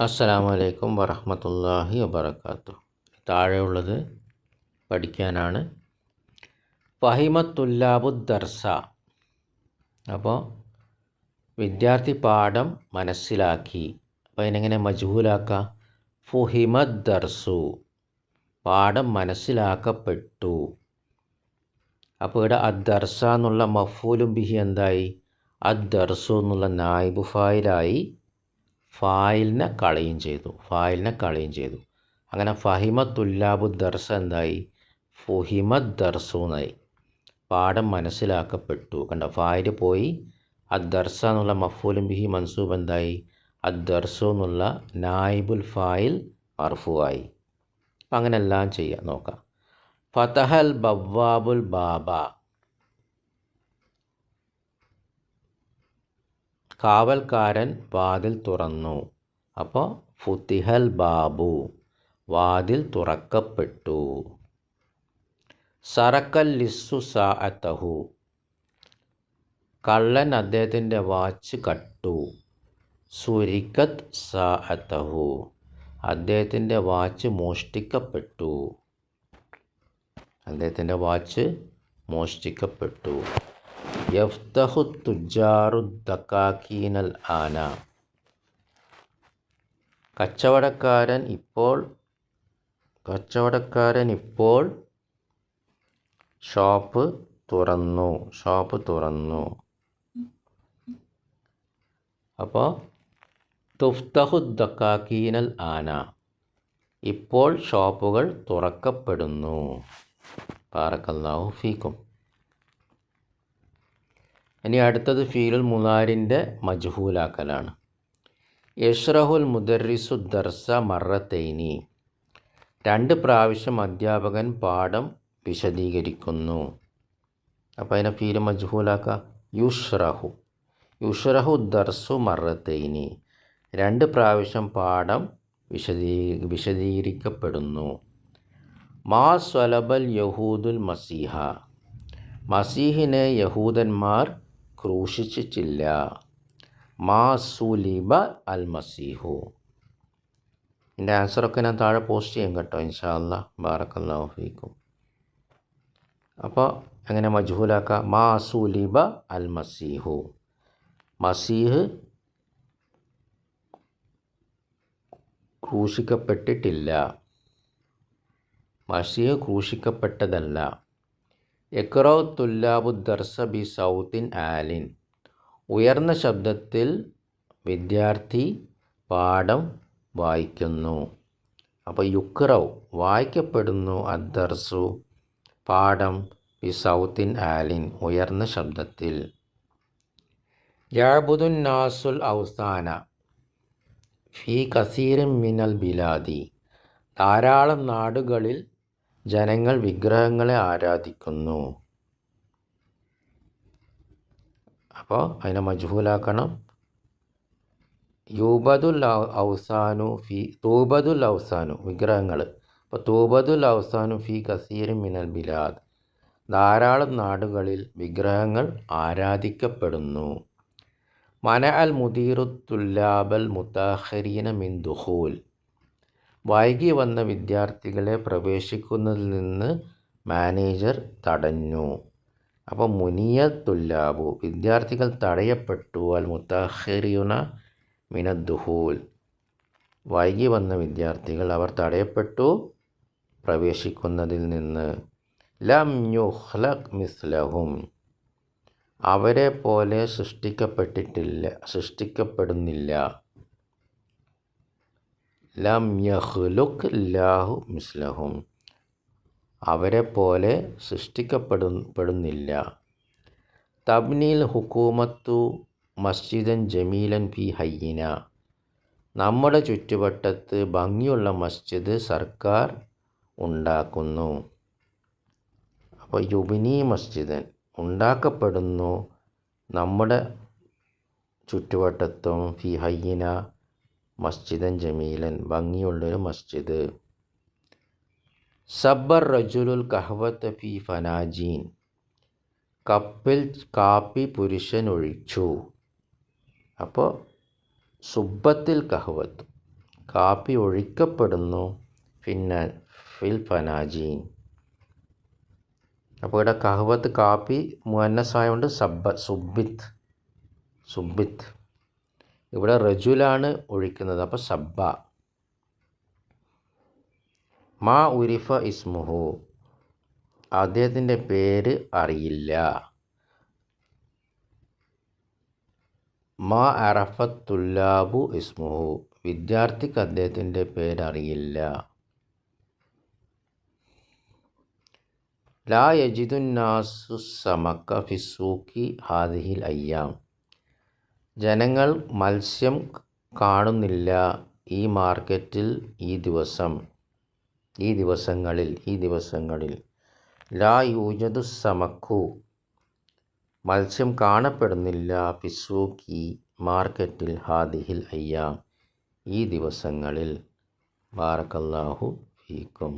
അസ്സലാമു അലൈക്കും വറഹ്മത്തുള്ളാഹി വബറകാതുഹു. താഴെയുള്ളത് പഠിക്കാനാണ്. ഫഹിമത്തുല്ലാബു ദർസ. അപ്പോൾ വിദ്യാർത്ഥി പാഠം മനസ്സിലാക്കി. അപ്പോൾ അതിനെങ്ങനെ മജ്ഹൂലാക്കുക? ഫുഹിമദ് ദർസു, പാഠം മനസ്സിലാക്കപ്പെട്ടു. അപ്പോൾ ഇവിടെ അദ്ദർസ എന്നുള്ള മഫ്ഊലും ബിഹി എന്തായി? അദ്ദർസു എന്നുള്ള നായിബ് ഫായിലായി. ഫായിലിനെ കളയും ചെയ്തു. അങ്ങനെ ഫഹിമത്തുല്ലാബു ദർസ എന്തായി? ഫുഹിമദ് ദർസു എന്നായി. പാഠം മനസ്സിലാക്കപ്പെട്ടു. കണ്ട, ഫായിൽ പോയി. അദ്ദർസ എന്നുള്ള മഫ്ഊലും ബിഹി മൻസൂബ് എന്തായി? അദ്ദർസു എന്നുള്ള നായിബുൽ ഫായിൽ മർഫൂആയി. അപ്പം അങ്ങനെ എല്ലാം ചെയ്യാം, നോക്കാം. ഫതഹൽ ബവ്വാബുൽ ബാബ. കാവൽക്കാരൻ വാതിൽ തുറന്നു. അപ്പോൾ ഫുതിഹൽ ബാബു, വാതിൽ തുറക്കപ്പെട്ടു. സറക്കൽ ലിസ്സു സാഅത്തഹു, കള്ളൻ അദ്ദേഹത്തിൻ്റെ വാച്ച് കട്ടു. സുരിക്കത്ത് സാഅത്തഹു, അദ്ദേഹത്തിൻ്റെ വാച്ച് മോഷ്ടിക്കപ്പെട്ടു. യഫ്തഹു തുജാറു ദക്കാക്കീനൽ ആന, കച്ചവടക്കാരൻ ഇപ്പോൾ ഷോപ്പ് തുറന്നു. അപ്പോൾ തുഫ്തഹു ദക്കാക്കീനൽ ആന, ഇപ്പോൾ ഷോപ്പുകൾ തുറക്കപ്പെടുന്നു. ബാറക്കല്ലാഹു ഫീക്കും. ഇനി അടുത്തത് ഫീലുൽ മുലാരിൻ്റെ മജ്ഹൂലാക്കലാണ്. യശ്റഹുൽ മുദർരിസു ദർസ മറത്തൈനി, 2 പ്രാവശ്യം അധ്യാപകൻ പാഠം വിശദീകരിക്കുന്നു. അപ്പോൾ അതിനെ ഫീല് മജ്ഹൂലാക്കുക. യുഷ്റഹു ദർസു മറത്തൈനി, 2 പ്രാവശ്യം പാഠം വിശദീകരിക്കപ്പെടുന്നു. മാ സ്വലബൽ യഹൂദുൽ മസീഹ, മസീഹിനെ യഹൂദന്മാർ ക്രൂശിച്ചിട്ടില്ല. മാ സുലിബ അൽ മസീഹു. ഇതിൻ്റെ ആൻസറൊക്കെ ഞാൻ താഴെ പോസ്റ്റ് ചെയ്യും കേട്ടോ, ഇൻഷാ അല്ലാഹ്. ബാറക്കല്ലാഹു ഫീക്കും. അപ്പോൾ എങ്ങനെ മജ്ഹൂലാക്കുക? മാ സുലിബ അൽ മസീഹു, മസീഹ് ക്രൂശിക്കപ്പെട്ടതല്ല. യഖ്റഉ തുല്ലാബു ദർസ ബി സൗത്തിൻ ആലിൻ, ഉയർന്ന ശബ്ദത്തിൽ വിദ്യാർത്ഥി പാഠം വായിക്കുന്നു. അപ്പോൾ യുഖ്റഉ വായിക്കപ്പെടുന്നു, അദ്ദർസു പാഠം, ബി സൗത്തിൻ ആലിൻ ഉയർന്ന ശബ്ദത്തിൽ. യഅ്ബുദുൻ നാസുൽ ഔസാന ഫി കസീറിൻ മിനൽ ബിലാദി, ധാരാളം നാടുകളിൽ ജനങ്ങൾ വിഗ്രഹങ്ങളെ ആരാധിക്കുന്നു. അപ്പോൾ അതിനെ മജ്ഹൂലാക്കണം. തൂബതുൽ ഔസാനു വിഗ്രഹങ്ങൾ. അപ്പോൾ തൂബതുൽ ഔസാനു ഫി കസീറിൻ മിനൽ ബിലാദ്, ധാരാളം നാടുകളിൽ വിഗ്രഹങ്ങൾ ആരാധിക്കപ്പെടുന്നു. മന അൽ മുദീറു തുല്ലാബൽ മുതഅഖിരീന മിൻ ദുഖൂൽ, വൈകി വന്ന വിദ്യാർത്ഥികളെ പ്രവേശിക്കുന്നതിൽ നിന്ന് മാനേജർ തടഞ്ഞു. അപ്പോൾ മുനിയ തുല്ലാബു, വിദ്യാർത്ഥികൾ തടയപ്പെട്ടു. അൽ മുതഅഖിരീന മിനദ് ദുഖൂൽ, വൈകി വന്ന വിദ്യാർത്ഥികൾ അവർ തടയപ്പെട്ടു പ്രവേശിക്കുന്നതിൽ നിന്ന്. ലം യുഖ്ലഖ് മിസ്ലഹും, അവരെ പോലെ സൃഷ്ടിക്കപ്പെടുന്നില്ല. ലം യഖ്ലുഖ് അല്ലാഹു മിസ്ലഹും, അവരെ പോലെ സൃഷ്ടിക്കപ്പെടുന്നില്ല. തബ്നിൽ ഹുക്കൂമത്തു മസ്ജിദൻ ജമീലൻ ഫി ഹയ്യിന, നമ്മുടെ ചുറ്റുവട്ടത്ത് ഭംഗിയുള്ള മസ്ജിദ് സർക്കാർ ഉണ്ടാക്കുന്നു. അപ്പോൾ യുബിനി മസ്ജിദൻ, ഉണ്ടാക്കപ്പെടുന്നു നമ്മുടെ ചുറ്റുവട്ടത്തും, ഫി ഹയ്യിന മസ്ജിദൻ ജമീലൻ ഭംഗിയുള്ളൊരു മസ്ജിദ്. സബ്ബർ റജുലുൽ കഹ്വത ഫി ഫനാജീൻ, കപ്പിൽ കാപ്പി പുരുഷൻ ഒഴിച്ചു. അപ്പോൾ സുബ്ബത്തിൽ കഹ്വത്ത് കാപ്പി ഒഴിക്കപ്പെടുന്നു. പിന്നെ ഫിൽ ഫനാജീൻ. അപ്പോൾ ഇവിടെ കഹ്വത്ത് കാപ്പി മുഅന്നസായതുകൊണ്ട് സുബ്ബിത്ത്. ഇവിടെ റജുലാണ് ഒഴിക്കുന്നത്, അപ്പോൾ സബ്ബ. മാ ഉരിഫ ഇസ്മുഹു അദ്ദേഹത്തിൻ്റെ പേര് അറിയില്ല. മാ അറഫത്ത് തുല്ലാബു ഇസ്മുഹു വിദ്യാർത്ഥിക്ക് അദ്ദേഹത്തിൻ്റെ പേരറിയില്ല. ലാ യജിദുന്നാസു സമക്ക ഫിസ്സൂക്കി ഹാദിഹിൽ അയ്യാം ജനങ്ങൾ മത്സ്യം കാണുന്നില്ല ഈ മാർക്കറ്റിൽ ഈ ദിവസങ്ങളിൽ. ലാ യൂജദു സമക്കു മത്സ്യം കാണപ്പെടുന്നില്ല ഫിസ്സൂക്കി മാർക്കറ്റിൽ ഹാദിഹിൽ അയ്യാം ഈ ദിവസങ്ങളിൽ. ബാറക്കല്ലാഹു ഫീക്കും.